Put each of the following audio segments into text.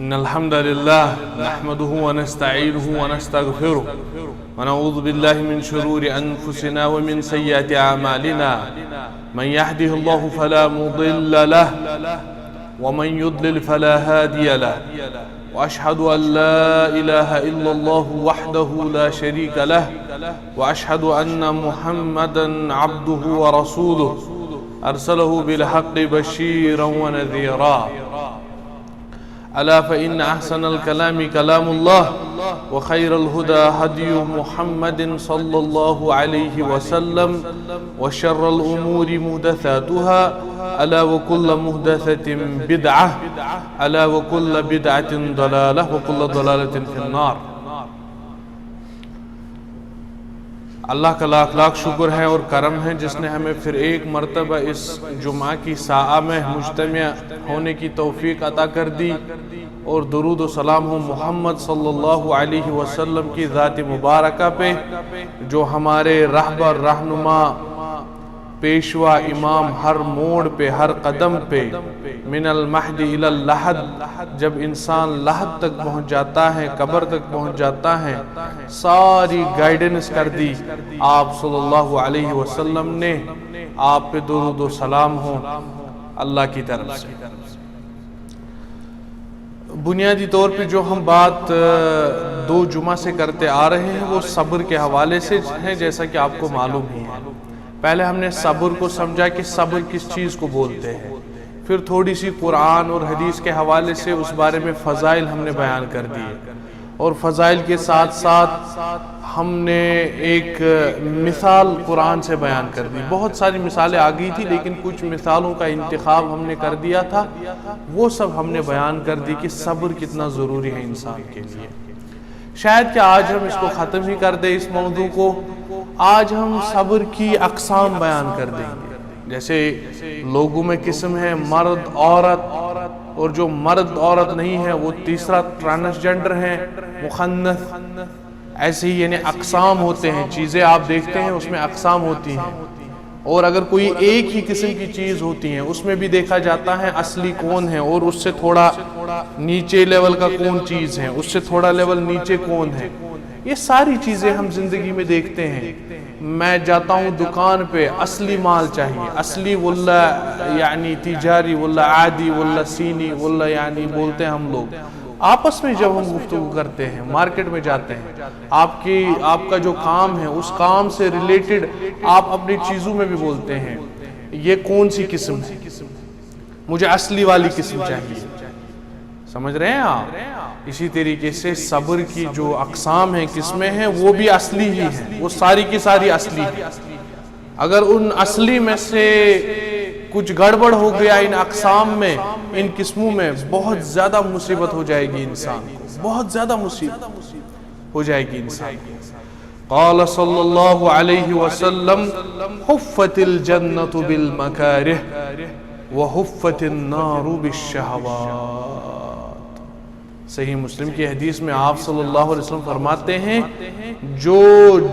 إن الحمد لله نحمده ونستعينه ونستغفره ونعوذ بالله من شرور أنفسنا ومن سيئات أعمالنا من يهده الله فلا مضل له ومن يضلل فلا هادي له وأشهد أن لا إله إلا الله وحده لا شريك له وأشهد أن محمدا عبده ورسوله أرسله بالحق بشيرا ونذيرا ألا فإن أحسن الكلام كلام الله وخير الهدى هدي محمد صلى الله عليه وسلم وشر الأمور محدثاتها ألا وكل محدثة بدعة ألا وكل بدعة ضلالة وكل ضلالة في النار۔ اللہ کا لاکھ لاکھ شکر ہے اور کرم ہے جس نے ہمیں پھر ایک مرتبہ اس جمعہ کی ساعہ میں مجتمع ہونے کی توفیق عطا کر دی، اور درود و سلام ہو محمد صلی اللہ علیہ وسلم کی ذات مبارکہ پہ جو ہمارے رہبر رہنما پیشوا امام ہر موڑ پہ ہر قدم پہ من المہد الی اللحد، جب انسان لحد تک پہنچ جاتا ہے قبر تک پہنچ جاتا ہے، ساری گائیڈنس کر دی آپ صلی اللہ علیہ وسلم نے۔ آپ پہ درود و سلام ہو اللہ کی طرف سے۔ بنیادی طور پہ جو ہم بات دو جمعہ سے کرتے آ رہے ہیں وہ صبر کے حوالے سے ہے، جیسا کہ آپ کو معلوم ہی ہے۔ پہلے ہم نے صبر کو سمجھا کہ صبر کس چیز کو بولتے ہیں، پھر تھوڑی سی قرآن اور حدیث کے حوالے سے اس بارے میں فضائل ہم نے بیان کر دیے، اور فضائل کے ساتھ ساتھ ہم نے ایک مثال قرآن سے بیان کر دی۔ بہت ساری مثالیں آ گئی تھی لیکن کچھ مثالوں کا انتخاب ہم نے کر دیا تھا، وہ سب ہم نے بیان کر دی کہ صبر کتنا ضروری ہے انسان کے لیے۔ شاید کہ آج ہم اس کو ختم ہی کر دیں اس موضوع کو۔ آج ہم صبر کی اقسام بیان کر دیں گے، جیسے لوگوں میں قسم ہے مرد عورت، اور جو مرد عورت نہیں ہے وہ تیسرا ٹرانسجنڈر ہیں، مخنث، ایسے ہی یعنی اقسام ہوتے ہیں، چیزیں آپ دیکھتے ہیں اس میں اقسام ہوتی ہیں، اور اگر کوئی ایک ہی قسم کی چیز ہوتی ہے اس میں بھی دیکھا جاتا ہے اصلی کون ہے اور اس سے تھوڑا نیچے لیول کا کون چیز ہے، اس سے تھوڑا لیول نیچے کون ہے۔ یہ ساری چیزیں ہم زندگی میں دیکھتے ہیں۔ میں جاتا ہوں دکان پہ، اصلی مال چاہیے، اصلی واللہ یعنی تجاری واللہ عادی واللہ سینی واللہ یعنی بولتے ہیں ہم لوگ آپس میں۔ جب ہم گفتگو کرتے ہیں مارکیٹ میں جاتے ہیں، آپ کا جو کام ہے اس کام سے ریلیٹڈ آپ اپنی چیزوں میں بھی بولتے ہیں یہ کون سی قسم ہے، مجھے اصلی والی قسم چاہیے۔ سمجھ رہے ہیں آپ؟ اسی طریقے سے صبر کی جو اقسام ہیں قسمیں ہیں وہ بھی اصلی ہی ہیں، وہ ساری کی ساری اصلی ہیں۔ اگر ان اصلی میں سے کچھ گڑبڑ ہو گیا ان اقسام میں، ان قسموں میں، بہت زیادہ مصیبت ہو جائے گی انسان کو، بہت زیادہ مصیبت ہو جائے گی انسان کو۔ قال صلی اللہ علیہ وسلم حفت الجنت بالمکارہ وحفت النار بالشہوات۔ صحیح مسلم کی حدیث میں آپ صلی اللہ علیہ وسلم فرماتے ہیں جو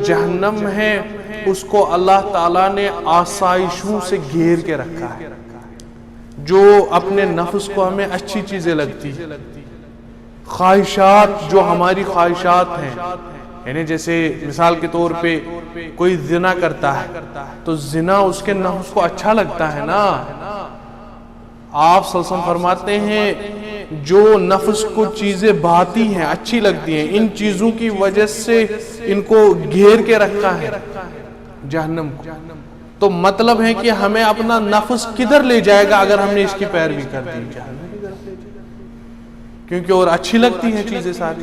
جہنم ہے اس کو اللہ تعالیٰ نے آسائشوں سے گھیر کے رکھا ہے۔ جو اپنے نفس کو ہمیں اچھی چیزیں لگتی ہیں، خواہشات جو ہماری خواہشات ہیں، یعنی جیسے مثال کے طور پہ کوئی زنا کرتا ہے تو زنا اس کے نفس کو اچھا لگتا ہے نا۔ آپ صلی اللہ علیہ وسلم فرماتے ہیں جو نفس کو چیزیں بھاتی ہیں اچھی لگتی ہیں، ان چیزوں کی وجہ سے ان کو گھیر کے رکھا ہے جہنم کو۔ تو مطلب ہے کہ ہمیں اپنا نفس کدھر لے جائے گا اگر ہم نے اس کی پیروی کر دی؟ جہنم کی طرف لے جائے گا، کیونکہ اور اچھی لگتی ہیں چیزیں ساری۔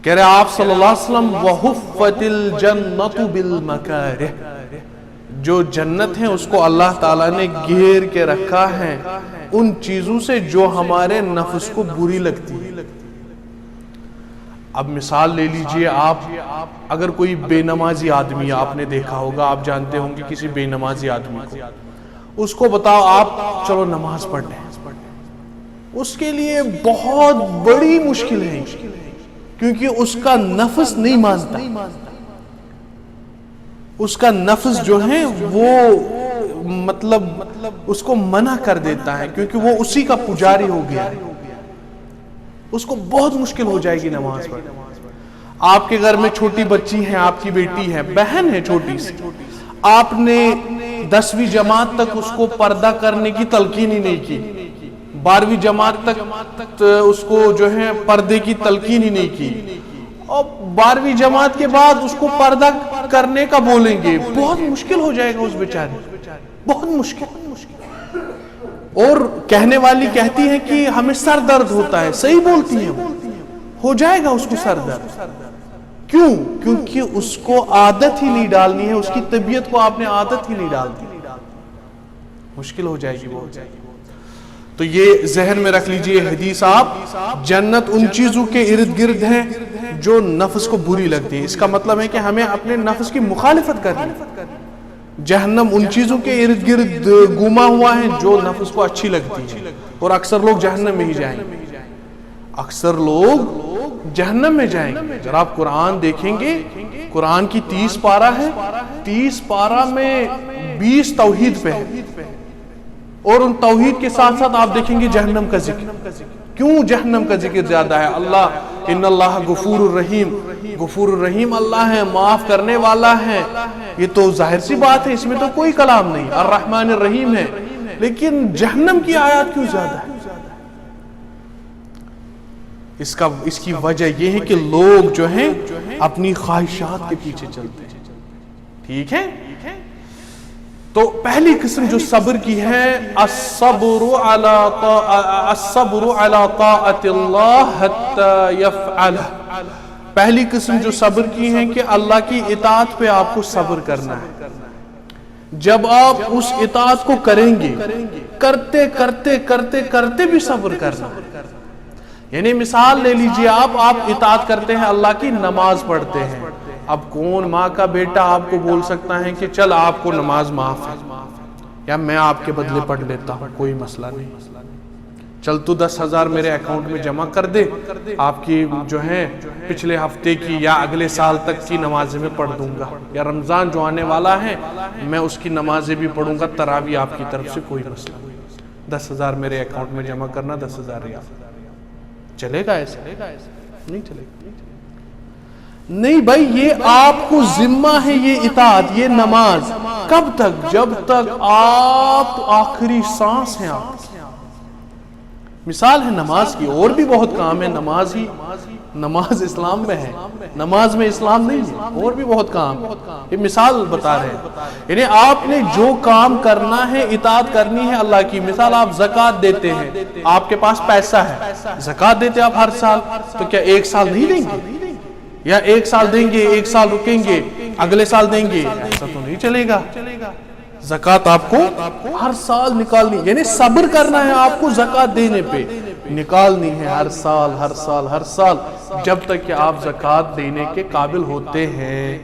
کہہ رہے آپ صلی اللہ علیہ وسلم وَحُفَّتِ الْجَنَّةُ بِالْمَكَارِهِ، جو جنت ہے اس کو اللہ تعالیٰ نے گھیر کے رکھا ہے ان چیزوں سے جو ہمارے نفس کو بری لگتی ہے۔ اب مثال لے لیجئے آپ، اگر کوئی بے نمازی آدمی، آپ نے دیکھا ہوگا، آپ جانتے ہوں گے کسی بے نمازی آدمی کو، اس کو بتاؤ آپ چلو نماز پڑھ لیں، اس کے لیے بہت بڑی مشکل ہے، کیونکہ اس کا نفس نہیں مانتا۔ اس کا نفس جو ہے وہ مطلب اس کو منع کر دیتا ہے، کیونکہ وہ اسی کا پجاری ہو گیا ہے۔ اس کو بہت مشکل ہو جائے گی نماز پڑھنا۔ آپ کے گھر میں چھوٹی بچی ہے، آپ کی بیٹی ہے، بہن ہے چھوٹی سی، آپ نے 10ویں جماعت تک اس کو پردہ کرنے کی تلقین ہی نہیں کی، 12ویں جماعت تک اس کو جو ہے پردے کی تلقین ہی نہیں کی، اور 12ویں جماعت کے بعد اس کو پردہ کرنے کا بولیں گے، بہت مشکل ہو جائے گا اس بیچارے، بہت مشکل۔ اور کہنے والی کہتی ہے کہ ہمیں سر درد ہوتا ہے، صحیح بولتی ہیں، وہ ہو جائے گا اس کو سر درد۔ کیوں؟ کیونکہ اس کو عادت ہی نہیں ڈالنی ہے، اس کی طبیعت کو آپ نے عادت ہی نہیں ڈالنی، مشکل ہو جائے گی وہ۔ تو یہ ذہن میں رکھ لیجئے حدیث آپ، جنت ان چیزوں کے ارد گرد ہے جو نفس کو بری لگتی ہے، اس کا مطلب ہے کہ ہمیں اپنے نفس کی مخالفت کرنی ہے۔ جہنم ان چیزوں کے ارد گرد گھوما ہوا ہے جو نفس کو اچھی لگتی ہے، اور اکثر لوگ جہنم میں ہی جائیں گے، اکثر لوگ جہنم میں جائیں گے۔ اگر آپ قرآن دیکھیں گے، قرآن کی 30 پارہ ہے، 30 پارہ میں 20 توحید پہ ہے، اور ان توحید کے ساتھ ساتھ آپ دیکھیں گے جہنم کا ذکر۔ کیوں جہنم کا ذکر زیادہ ہے؟ اللہ ان اللہ غفور الرحیم، غفور الرحیم اللہ ہے، معاف کرنے والا ہے، یہ تو ظاہر سی بات ہے، اس میں تو کوئی کلام نہیں، الرحمن الرحیم ہے، لیکن جہنم کی آیات کیوں زیادہ ہے؟ اس کی وجہ یہ ہے کہ لوگ جو ہیں اپنی خواہشات کے پیچھے چلتے ہیں، ٹھیک ہے؟ تو پہلی قسم جو صبر کی ہے، الصبر علی طاعت اللہ حتی یفعلہ، پہلی قسم جو صبر کی ہے کہ اللہ کی اطاعت پہ آپ کو صبر کرنا ہے۔ جب آپ اس اطاعت کو کریں گے، کرتے کرتے کرتے کرتے بھی صبر کرنا ہے۔ یعنی مثال لے لیجئے، آپ اطاعت کرتے ہیں، اللہ کی نماز پڑھتے ہیں، اب کون ماں کا بیٹا آپ کو بول سکتا ہے کہ چل آپ کو نماز معاف ہے، یا میں آپ کے بدلے پڑھ لیتا ہوں، کوئی مسئلہ نہیں، چل تو 10,000 میرے اکاؤنٹ میں جمع کر دے، آپ کی جو ہے پچھلے ہفتے کی یا اگلے سال تک کی نمازیں میں پڑھ دوں گا، یا رمضان جو آنے والا ہے میں اس کی نمازیں بھی پڑھوں گا، تراویح آپ کی طرف سے، کوئی مسئلہ نہیں، 10,000 میرے اکاؤنٹ میں جمع کرنا، 10,000 ریال، چلے گا ایسے؟ نہیں چلے گا، نہیں بھائی، یہ آپ کو ذمہ ہے، یہ اطاعت، یہ نماز کب تک؟ جب تک آپ آخری سانس ہیں۔ آپ مثال ہے نماز کی، اور بھی بہت کام ہے، نماز اسلام میں ہے، نماز میں اسلام نہیں ہے، اور بھی بہت کام، یہ مثال بتا رہے ہیں۔ یعنی آپ نے جو کام کرنا ہے، اطاعت کرنی ہے اللہ کی، مثال آپ زکوٰۃ دیتے ہیں، آپ کے پاس پیسہ ہے، زکوٰۃ دیتے آپ ہر سال، تو کیا 1 سال نہیں دیں گے؟ یا 1 سال دیں گے، 1 سال رکیں گے، اگلے سال دیں گے؟ ایسا تو نہیں چلے گا، زکوٰۃ آپ کو ہر سال نکالنی، یعنی صبر کرنا ہے آپ کو زکوٰۃ دینے پہ، نکالنی ہے ہر سال ہر سال ہر سال، جب تک کہ آپ زکوٰۃ دینے کے قابل ہوتے ہیں،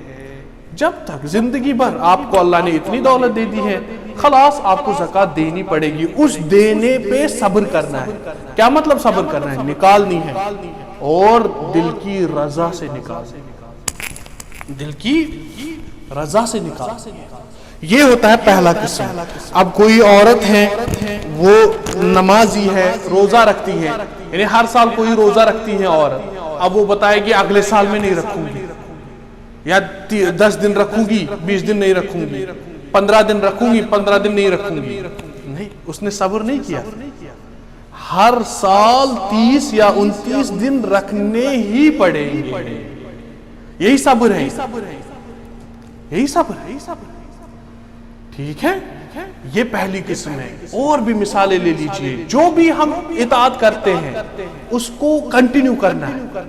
جب تک زندگی بھر آپ کو اللہ نے اتنی دولت دے دی ہے، خلاص آپ کو زکوٰۃ دینی پڑے گی، اس دینے پہ صبر کرنا ہے۔ کیا مطلب صبر کرنا ہے؟ نکالنی ہے، اور دل کی رضا سے نکالنی، دل کی رضا سے نکالنی، یہ ہوتا ہے پہلا قسم۔ اب کوئی عورت ہے، وہ نمازی ہے، روزہ رکھتی ہے، یعنی ہر سال کوئی روزہ رکھتی ہے عورت، اب وہ بتائے گی اگلے سال میں نہیں رکھوں گی، یا 10 دن رکھوں گی، 20 دن نہیں رکھوں گی، 15 دن رکھوں گی، 15 دن نہیں رکھوں گی، نہیں، اس نے صبر نہیں کیا، ہر سال 30 یا 29 دن رکھنے ہی پڑیں گے، یہی صبر ہے، یہی صبر ہے، ٹھیک ہے؟ یہ پہلی قسم ہے۔ اور بھی مثالیں لے لیجئے، جو بھی ہم اطاعت کرتے ہیں اس کو کنٹینیو کرنا ہے،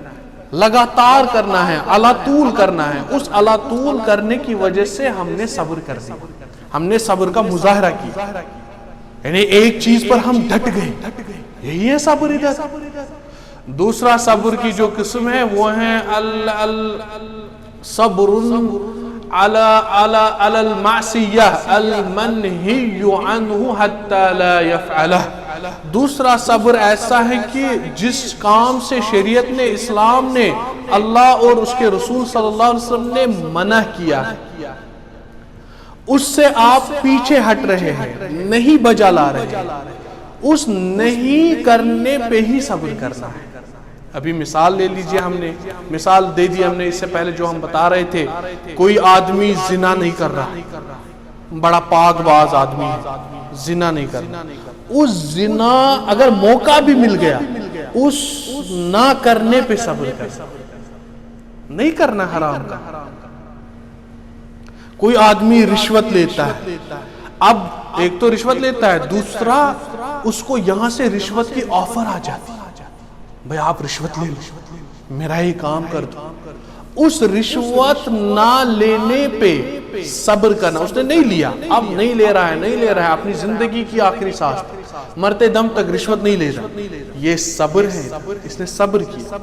لگاتار کرنا ہے، علی طول کرنا ہے، اس علی طول کرنے کی وجہ سے ہم نے صبر کر دیا، ہم نے صبر کا مظاہرہ کیا، یعنی ایک چیز پر ہم ڈٹ گئے، یہی ہے صبر۔ ادھر دوسرا صبر کی جو قسم ہے وہ ہے صبر علی المعصیہ المنہی عنہ حتی لا یفعلہ، دوسرا صبر ایسا ہے کہ جس کام سے شریعت نے، اسلام نے، اللہ اور اس کے رسول صلی اللہ علیہ وسلم نے منع کیا ہے، اس سے آپ پیچھے ہٹ رہے ہیں، نہیں بجا لا رہے ہیں، اس نہیں کرنے پہ ہی صبر کرنا ہے، ابھی مثال لے لیجئے، ہم نے مثال دے دی ہم نے اس سے پہلے جو ہم بتا رہے تھے، کوئی آدمی زنا نہیں کر رہا، بڑا پاک باز آدمی ہے، زنا نہیں کر رہا، اس زنا اگر موقع بھی مل گیا اس نہ کرنے پہ صبر کر، نہیں کرنا حرام کا۔ کوئی آدمی رشوت لیتا ہے، اب ایک تو رشوت لیتا ہے، دوسرا اس کو یہاں سے رشوت کی آفر آ جاتی ہے، بھئی آپ رشوت لے لو، میرا ہی کام کر دو۔ اس رشوت نہ لینے پہ صبر کرنا، اس نے نہیں لیا، اب نہیں لے رہا ہے، اپنی زندگی کی آخری سانس مرتے دم تک رشوت نہیں لے رہا، یہ صبر ہے، اس نے صبر کیا۔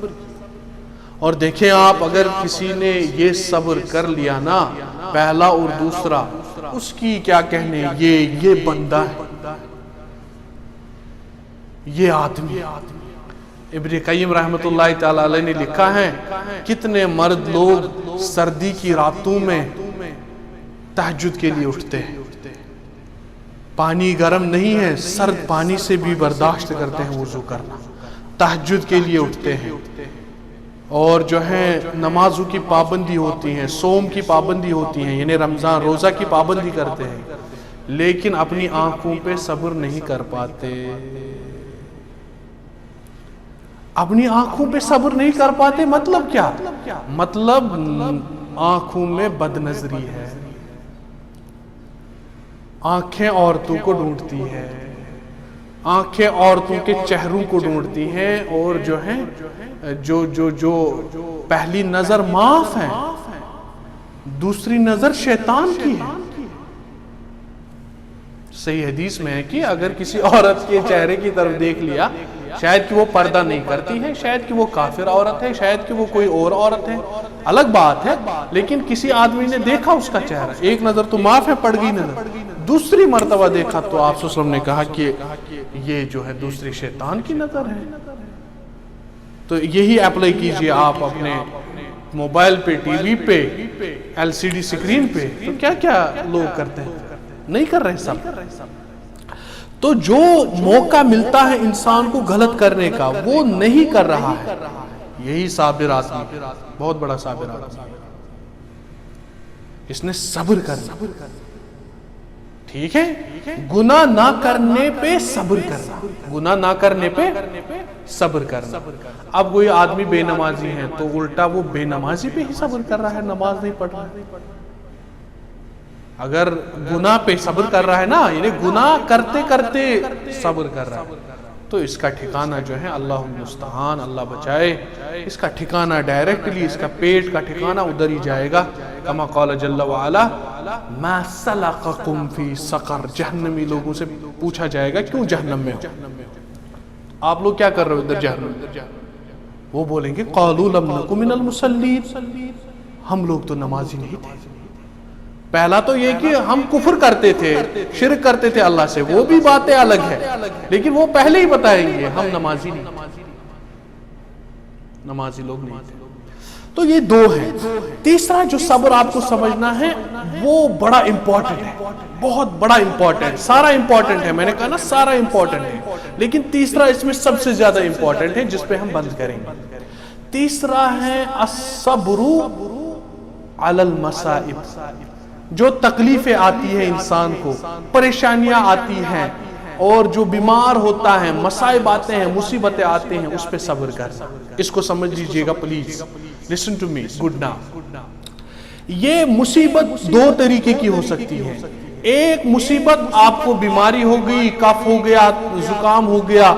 اور دیکھیں آپ، اگر کسی نے یہ صبر کر لیا نا، پہلا اور دوسرا، اس کی کیا کہنے، یہ بندہ ہے، یہ آدمی۔ ابن قیم رحمت اللہ تعالی علیہ نے لکھا ہے، کتنے مرد لوگ سردی کی راتوں میں تہجد کے لیے اٹھتے ہیں، پانی گرم نہیں ہے، سرد پانی سے بھی برداشت کرتے ہیں وضو کرنا، تہجد کے لیے اٹھتے ہیں، اور جو ہے نمازوں کی پابندی ہوتی ہیں، صوم کی پابندی ہوتی ہیں، یعنی رمضان روزہ کی پابندی کرتے ہیں، لیکن اپنی آنکھوں پہ صبر نہیں کر پاتے، اپنی آنکھوں پہ صبر نہیں کر پاتے۔ مطلب کیا؟ مطلب آنکھوں میں بد نظری ہے، آنکھیں عورتوں کو ڈھونڈتی ہے، آنکھیں عورتوں کے چہروں کو ڈھونڈتی ہیں، اور جو ہیں جو پہلی نظر معاف ہے، دوسری نظر شیطان کی ہے۔ صحیح حدیث میں ہے کہ اگر کسی عورت کے چہرے کی طرف دیکھ لیا، شاید کہ وہ پردہ نہیں کرتی ہے، شاید کہ وہ کافر عورت ہے، شاید کہ وہ کوئی اور عورت ہے، الگ بات ہے، لیکن کسی آدمی نے دیکھا اس کا چہرہ، ایک نظر تو معاف ہے، پڑ گئی نظر، دوسری مرتبہ دیکھا تو آپ صلی اللہ علیہ وسلم نے کہا کہ یہ جو ہے دوسری شیطان کی نظر ہے۔ تو یہی اپلائی کیجئے آپ اپنے موبائل پہ، ٹی وی پہ، ایل سی ڈی سکرین پہ، تو کیا کیا لوگ کرتے ہیں، نہیں کر رہے سب۔ تو جو موقع ملتا ہے انسان کو غلط کرنے کا وہ نہیں کر رہا ہے، یہی صابر آدمی، بہت بڑا صابر آدمی، اس نے صبر کرنا، ٹھیک ہے، گناہ نہ کرنے پہ صبر کرنا، گناہ نہ کرنے پہ صبر کرنا۔ اب کوئی آدمی بے نمازی ہے تو الٹا وہ بے نمازی پہ ہی صبر کر رہا ہے، نماز نہیں پڑھ رہا ہے۔ اگر گناہ پہ صبر کر رہا ہے نا، یعنی گناہ کرتے کرتے صبر کر رہا ہے، تو اس کا ٹھکانہ جو ہے، اللہ المستعان، اللہ بچائے، اس کا ٹھکانہ ڈائریکٹلی، اس کا پیٹ کا ٹھکانہ ادھر ہی جائے گا۔ کما قال جل وعلا ما سلقکم فی سقر، جہنمی لوگوں سے پوچھا جائے گا کیوں جہنم میں ہو، آپ لوگ کیا کر رہے ہو ادھر جہنم میں؟ وہ بولیں گے قالوا لم نک من المصلین، ہم لوگ تو نمازی نہیں تھے۔ پہلا تو یہ کہ ہم کفر کرتے تھے، شرک کرتے تھے اللہ سے، وہ بھی باتیں الگ ہے، لیکن وہ پہلے ہی بتائیں گے ہم نمازی نہیں، نمازی لوگ نہیں تھے۔ تو یہ دو ہیں۔ تیسرا جو صبر آپ کو سمجھنا ہے وہ بڑا امپورٹنٹ ہے، بہت بڑا امپورٹنٹ، سارا امپورٹنٹ ہے، میں نے کہا نا سارا امپورٹنٹ ہے، لیکن تیسرا اس میں سب سے زیادہ امپورٹنٹ ہے جس پہ ہم بند کریں گے۔ تیسرا ہے الصبر علی المصائب، جو تکلیفیں آتی ہیں انسان کو، پریشانیاں آتی ہیں، اور جو بیمار ہوتا ہے، مصائب آتے ہیں، مصیبتیں آتے ہیں، اس پہ صبر کرنا۔ اس کو سمجھ لیجئے گا please, listen to me good now۔ یہ مصیبت دو طریقے کی ہو سکتی ہے۔ ایک مصیبت آپ کو بیماری ہو گئی، کف ہو گیا، زکام ہو گیا،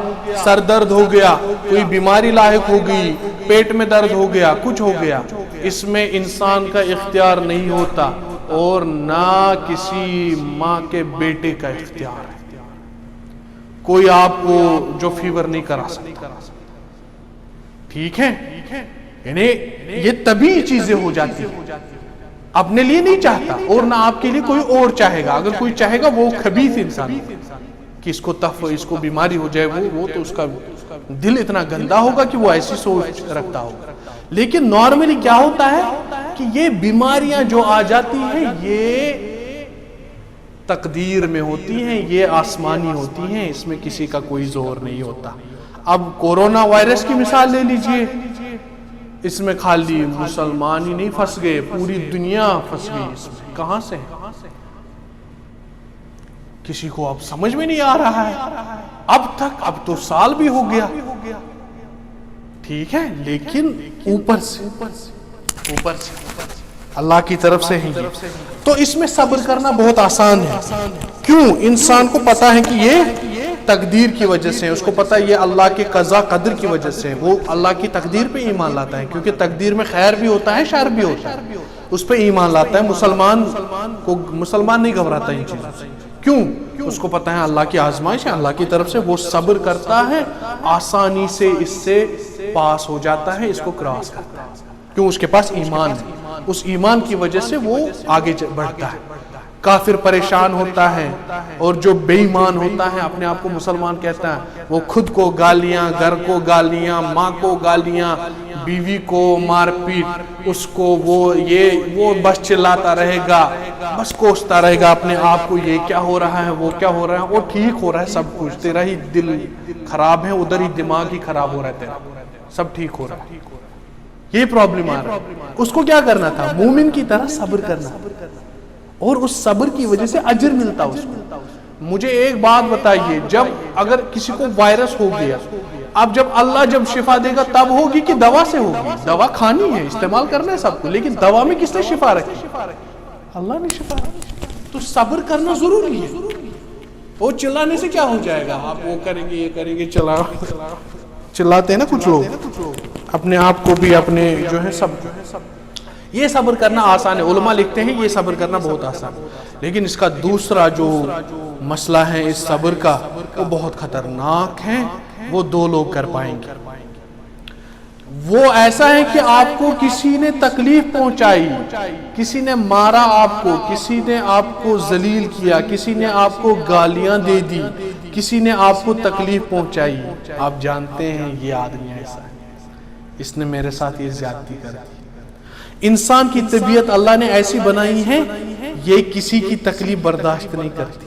سر درد ہو گیا، کوئی بیماری لاحق ہو گئی، پیٹ میں درد ہو گیا، کچھ ہو گیا، اس میں انسان کا اختیار نہیں ہوتا، اور نہ کسی ماں کے بیٹے کا اختیار ہے۔ کوئی آپ کو جو فیور نہیں کرا سکتا، ٹھیک ہے، یعنی یہ طبی چیزیں ہو جاتی ہیں، اپنے لیے نہیں چاہتا، اور نہ آپ کے لیے کوئی اور چاہے گا۔ اگر کوئی چاہے گا وہ خبیث انسان کہ اس کو تف، اس کو بیماری ہو جائے، وہ تو اس کا دل اتنا گندا ہوگا کہ وہ ایسی سوچ رکھتا ہوگا۔ لیکن نارملی کیا ہوتا ہے کہ یہ بیماریاں جو آ جاتی ہیں یہ تقدیر میں ہوتی ہیں، یہ آسمانی ہوتی ہیں، اس میں کسی کا کوئی زور نہیں ہوتا۔ اب کورونا وائرس کی مثال لے لیجئے، اس میں خالی مسلمان ہی نہیں پھنس گئے، پوری دنیا پھنس گئی اس میں. کہاں سے؟ کسی کو اب سمجھ میں نہیں آ رہا ہے. اب تو سال بھی ہو گیا، ٹھیک ہے، لیکن اوپر سے اللہ کی طرف سے ہی. تو اس میں صبر کرنا بہت آسان ہے. کیوں؟ انسان کو پتا ہے کہ یہ تقدیر کی وجہ سے، اس کو پتا ہے یہ اللہ کے قضا قدر کی وجہ سے، وہ اللہ کی تقدیر پہ ایمان لاتا ہے، کیونکہ تقدیر میں خیر بھی ہوتا ہے شر بھی ہوتا ہے، اس پہ ایمان لاتا ہے. مسلمان نہیں گھبراتا ان چیزوں سے. کیوں؟ اس کو پتا ہے اللہ کی آزمائش ہے، اللہ کی طرف سے، وہ صبر کرتا ہے، آسانی سے اس سے پاس ہو جاتا ہے، اس کو کراس کرتا ہے. کیوں؟ اس کے پاس ایمان ہے، اس ایمان کی وجہ سے وہ آگے بڑھتا ہے. کافر پریشان ہوتا ہے، اور جو بے ایمان ہوتا ہے، اپنے آپ کو مسلمان کہتا ہے، وہ خود کو گالیاں، گھر کو گالیاں، ماں کو گالیاں، بیوی کو مار پیٹ، اس کو وہ بس چلاتا رہے گا، بس کوستا رہے گا اپنے آپ کو، یہ کیا ہو رہا ہے، وہ کیا ہو رہا ہے، وہ ٹھیک ہو رہا ہے سب کچھ، تیرا ہی دل خراب ہے، ادھر ہی دماغ ہی خراب ہو رہا ہے تیرا، سب ٹھیک ہو رہا ہے. یہ پرابلم آ رہا ہے. اس کو کیا کرنا تھا؟ مومن کی طرح صبر کرنا، اور اس صبر کی وجہ سے اجر ملتا اس کو. مجھے ایک بات بتائیے، جب اگر کسی کو وائرس ہو گیا، اب جب شفا دے گا تب ہوگی کہ دوا سے ہوگی؟ دوا کھانی ہے، استعمال کرنا ہے سب کو، لیکن دوا میں کس نے شفا رکھی؟ اللہ نے شفا رکھی. تو صبر کرنا ضروری ہے. وہ چلانے سے کیا ہو جائے گا؟ آپ وہ کریں گے، یہ کریں گے، چلاتے ہیں نا کچھ لوگ اپنے آپ کو بھی، اپنے جو ہے سب. یہ صبر کرنا آسان ہے، علماء لکھتے ہیں یہ صبر کرنا بہت آسان ہے. لیکن اس کا دوسرا جو مسئلہ ہے اس صبر کا، وہ بہت خطرناک ہے. وہ دو لوگ کر پائیں گے. وہ ایسا ہے کہ آپ کو کسی نے تکلیف پہنچائی، کسی نے مارا آپ کو، کسی نے آپ کو ذلیل کیا، کسی نے آپ کو گالیاں دے دی، کسی نے آپ کو تکلیف پہنچائی. آپ جانتے ہیں یہ آدمی ایسا ہے، اس نے میرے ساتھ یہ زیادتی کر دی. انسان کی طبیعت اللہ نے ایسی بنائی ہے، یہ کسی کی تکلیف برداشت نہیں کرتی،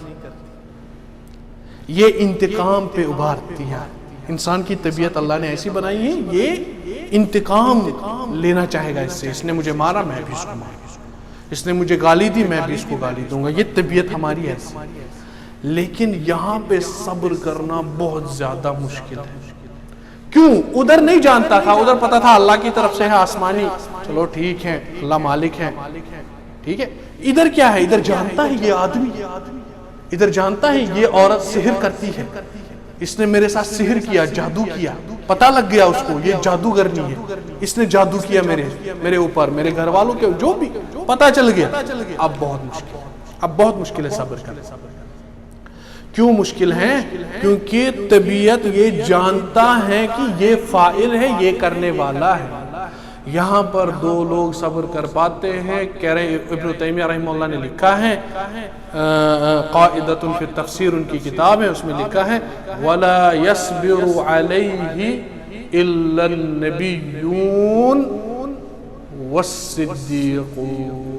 یہ انتقام پہ ابھارتی ہے. انسان کی طبیعت اللہ نے ایسی بنائی ہے، یہ انتقام لینا چاہے گا اس سے. اس نے مجھے مارا، میں بھی اس کو ماروں. اس نے مجھے گالی دی، میں بھی اس کو گالی دوں گا. یہ طبیعت ہماری ایسی. لیکن یہاں پہ صبر کرنا بہت زیادہ مشکل ہے. کیوں؟ ادھر نہیں جانتا تھا، ادھر پتا تھا اللہ کی طرف سے ہے، آسمانی، چلو ٹھیک ہے، اللہ مالک ہے، ٹھیک ہے. ادھر کیا ہے؟ ادھر جانتا ہے یہ آدمی، ادھر جانتا ہے یہ عورت سحر کرتی ہے، اس نے میرے ساتھ سحر کیا، جادو کیا، پتہ لگ گیا اس کو یہ جادوگرنی ہے، اس نے جادو کیا میرے اوپر، میرے گھر والوں کے، جو بھی پتہ چل گیا. اب بہت مشکل ہے صبر کرنا. کیوں مشکل ہے؟ کیونکہ طبیعت یہ جانتا ہے کہ یہ فاعل ہے، یہ کرنے والا ہے. یہاں پر دو لوگ صبر کر پاتے ہیں. کہہ رہے ابن تیمیہ رحمہ اللہ نے لکھا ہے، قاعدۃ فی التفسیر ان کی کتاب ہے، اس میں لکھا ہے وَلَا يَصْبِرُ عَلَيْهِ إِلَّا النَّبِيُّونَ وَالصِّدِّيقُونَ.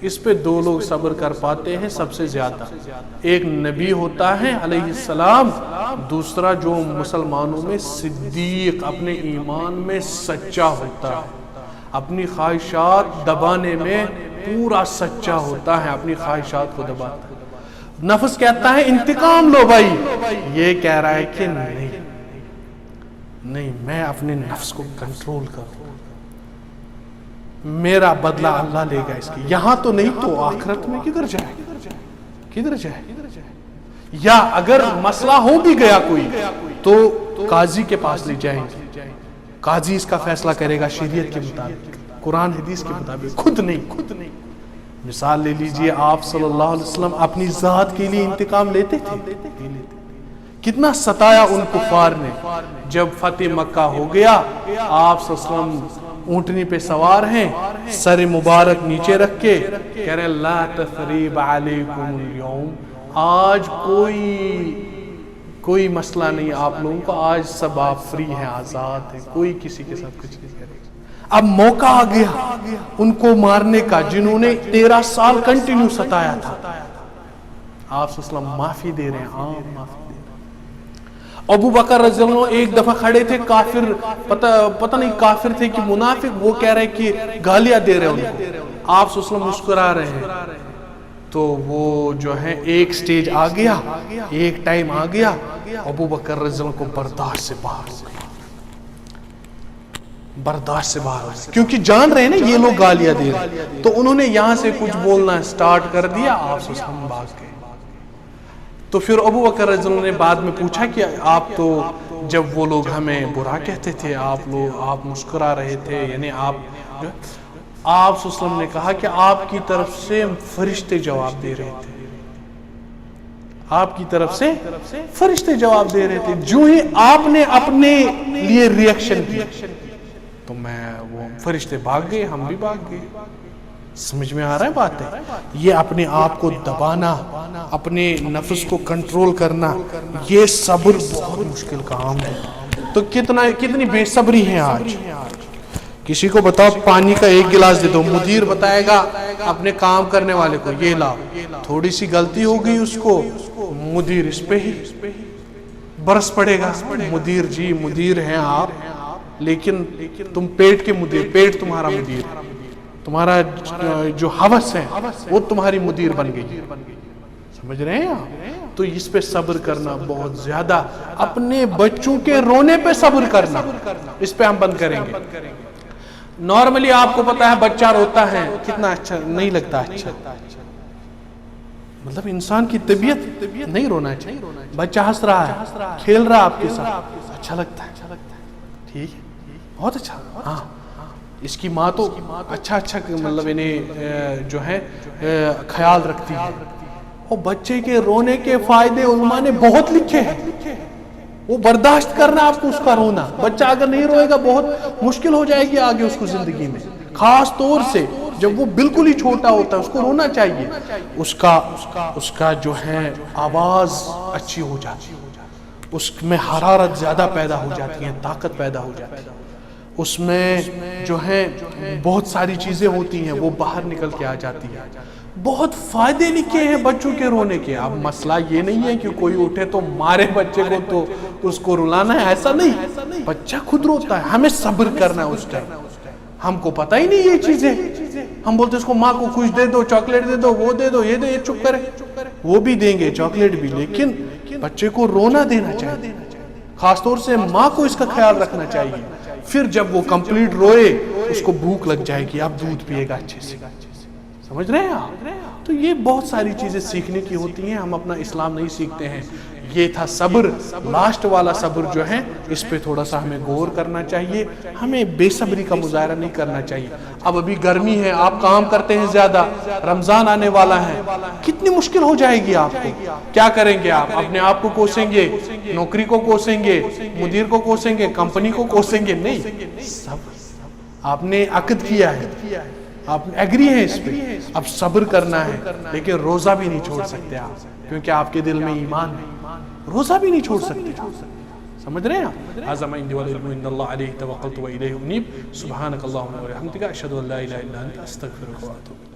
اس پہ دو لوگ صبر کر پاتے ہیں سب سے زیادہ. ایک نبی ہوتا ہے علیہ السلام، دوسرا جو مسلمانوں میں صدیق، اپنے ایمان میں سچا ہوتا ہے، اپنی خواہشات دبانے میں پورا سچا ہوتا ہے، اپنی خواہشات کو دباتا ہے. نفس کہتا ہے انتقام لو بھائی، یہ کہہ رہا ہے کہ نہیں، میں اپنے نفس کو کنٹرول کروں، میرا بدلہ اللہ لے گا اس کی. یہاں تو نہیں تو آخرت میں کدھر جائے. یا اگر مسئلہ ہو بھی گیا کوئی تو قاضی کے پاس لے جائیں گے، قاضی اس کا فیصلہ کرے گا شریعت کے مطابق، قرآن حدیث کے مطابق، خود نہیں. مثال لے لیجئے، آپ صلی اللہ علیہ وسلم اپنی ذات کے لیے انتقام لیتے تھے. کتنا ستایا ان کفار نے. جب فتح مکہ ہو گیا، آپ صلی اللہ علیہ وسلم اونٹنی پہ سوار ہیں، سر مبارک نیچے رکھ کے کہہ رہے لا تثریب علیکم اليوم، آج کوئی مسئلہ نہیں آپ لوگوں کو، آج سب آپ فری ہیں، آزاد ہیں، کوئی کسی کے ساتھ کچھ نہیں کرے. اب موقع آ گیا ان کو مارنے کا، جنہوں نے 13 سال کنٹینیو ستایا تھا. آپ صلی اللہ علیہ وسلم معافی دے رہے ہیں، عام معافی دے رہے ہیں. ابو بکر رضی اللہ عنہ ایک دفعہ کھڑے تھے، کافر پتہ نہیں کافر تھے کہ منافق، وہ کہہ رہے کہ گالیاں دے رہے ان کو، آپ صلی اللہ علیہ وسلم مسکرا رہے ہیں، تو وہ جو ہے ایک سٹیج آ گیا، ایک ٹائم آ گیا، ابو بکر رضی اللہ عنہ کو برداشت سے باہر ہو گئی، برداشت سے باہر ہو گئی، کیونکہ جان رہے ہیں نا یہ لوگ گالیاں دے رہے، تو انہوں نے یہاں سے کچھ بولنا سٹارٹ کر دیا، آپ صلی اللہ علیہ وسلم بھاگ گئے۔ تو پھر ابو بکر رضی اللہ عنہ نے بعد میں پوچھا کہ آپ تو جب وہ لوگ ہمیں برا کہتے تھے آپ مسکرا رہے تھے، یعنی آپ صلی اللہ علیہ وسلم نے کہا کہ آپ کی طرف سے فرشتے جواب دے رہے تھے، آپ کی طرف سے فرشتے جواب دے رہے تھے، جو ہی آپ نے اپنے لیے ریئیکشن کی تو وہ فرشتے بھاگ گئے، ہم بھی بھاگ گئے۔ سمجھ میں آ رہا ہے بات ہے؟ یہ اپنے آپ کو دبانا، اپنے نفس کو کنٹرول کرنا، یہ صبر بہت مشکل کام ہے۔ تو کتنی بے صبری ہے آج۔ کسی کو بتاؤ پانی کا ایک گلاس دے دو، مدیر بتائے گا اپنے کام کرنے والے کو یہ لاؤ، تھوڑی سی غلطی ہو گئی اس کو، مدیر اس پہ ہی برس پڑے گا، مدیر جی مدیر ہیں آپ، لیکن تم پیٹ کے مدیر، پیٹ تمہارا مدیر ہے، تمہارا جو حوث ہے وہ تمہاری مدیر بن گئی، سمجھ رہے ہیں آپ؟ تو اس پہ صبر کرنا بہت زیادہ، اپنے بچوں کے رونے پہ صبر کرنا، اس پہ ہم بند کریں گے۔ نارملی آپ کو پتا ہے بچہ روتا ہے کتنا اچھا نہیں لگتا، اچھا مطلب انسان کی طبیعت نہیں رونا چاہیے، بچہ ہنس رہا ہے، کھیل رہا ہے آپ کے ساتھ، اچھا لگتا ہے، ٹھیک ہے، بہت اچھا، ہاں اس کی ماں تو اچھا مطلب انہیں جو ہے خیال رکھتی ہے۔ اور بچے کے رونے کے فائدے علماء نے بہت لکھے ہیں، وہ برداشت کرنا آپ کو اس کا رونا، بچہ اگر نہیں روئے گا بہت مشکل ہو جائے گی آگے اس کو زندگی میں، خاص طور سے جب وہ بالکل ہی چھوٹا ہوتا ہے، اس کو رونا چاہیے، اس کا جو ہے آواز اچھی ہو جاتی ہے، اس میں حرارت زیادہ پیدا ہو جاتی ہے، طاقت پیدا ہو جاتی ہے، اس میں جو ہے بہت ساری چیزیں ہوتی ہیں وہ باہر نکل کے آ جاتی ہیں، بہت فائدے لکھے ہیں بچوں کے رونے کے۔ اب مسئلہ یہ نہیں ہے کہ کوئی اٹھے تو مارے بچے کو تو اس کو رلانا ہے، ایسا نہیں، بچہ خود روتا ہے، ہمیں صبر کرنا ہے اس ٹائم، ہم کو پتہ ہی نہیں یہ چیزیں، ہم بولتے اس کو ماں کو کچھ دے دو، چاکلیٹ دے دو، وہ دے دو، یہ دے، یہ چپ کرے، وہ بھی دیں گے چاکلیٹ بھی، لیکن بچے کو رونا دینا چاہیے، خاص طور سے ماں کو اس کا خیال رکھنا چاہیے۔ پھر جب وہ کمپلیٹ روئے اس کو بھوک لگ جائے گی، اب دودھ پیے گا اچھے سے، سمجھ رہے ہیں آپ؟ تو یہ بہت ساری چیزیں سیکھنے کی ہوتی ہیں، ہم اپنا اسلام نہیں سیکھتے ہیں۔ یہ تھا صبر، لاسٹ والا صبر جو ہے اس پہ تھوڑا سا ہمیں غور کرنا چاہیے، ہمیں بے صبری کا مظاہرہ نہیں کرنا چاہیے۔ اب ابھی گرمی ہے، آپ کام کرتے ہیں زیادہ، رمضان آنے والا ہے، کتنی مشکل ہو جائے گی آپ کو، کیا کریں گے آپ؟ اپنے آپ کو کوسیں گے، نوکری کو کوسیں گے، مدیر کو کوسیں گے، کمپنی کو کوسیں گے؟ نہیں، صبر، آپ نے عقد کیا ہے، آپ ایگری ہیں اس پہ، اب صبر کرنا ہے، لیکن روزہ بھی نہیں چھوڑ سکتے آپ، کیونکہ آپ کے دل میں ایمان ہے، روزہ بھی نہیں چھوڑ سکتے، سمجھ رہے ہیں آپ؟ ھذا ما عندی والعلم عند اللہ علیہ توکلت و الیہ انیب، سبحانک اللہم و بحمدک، اشہد ان لا الہ الا انت، استغفرک و اتوب الیک۔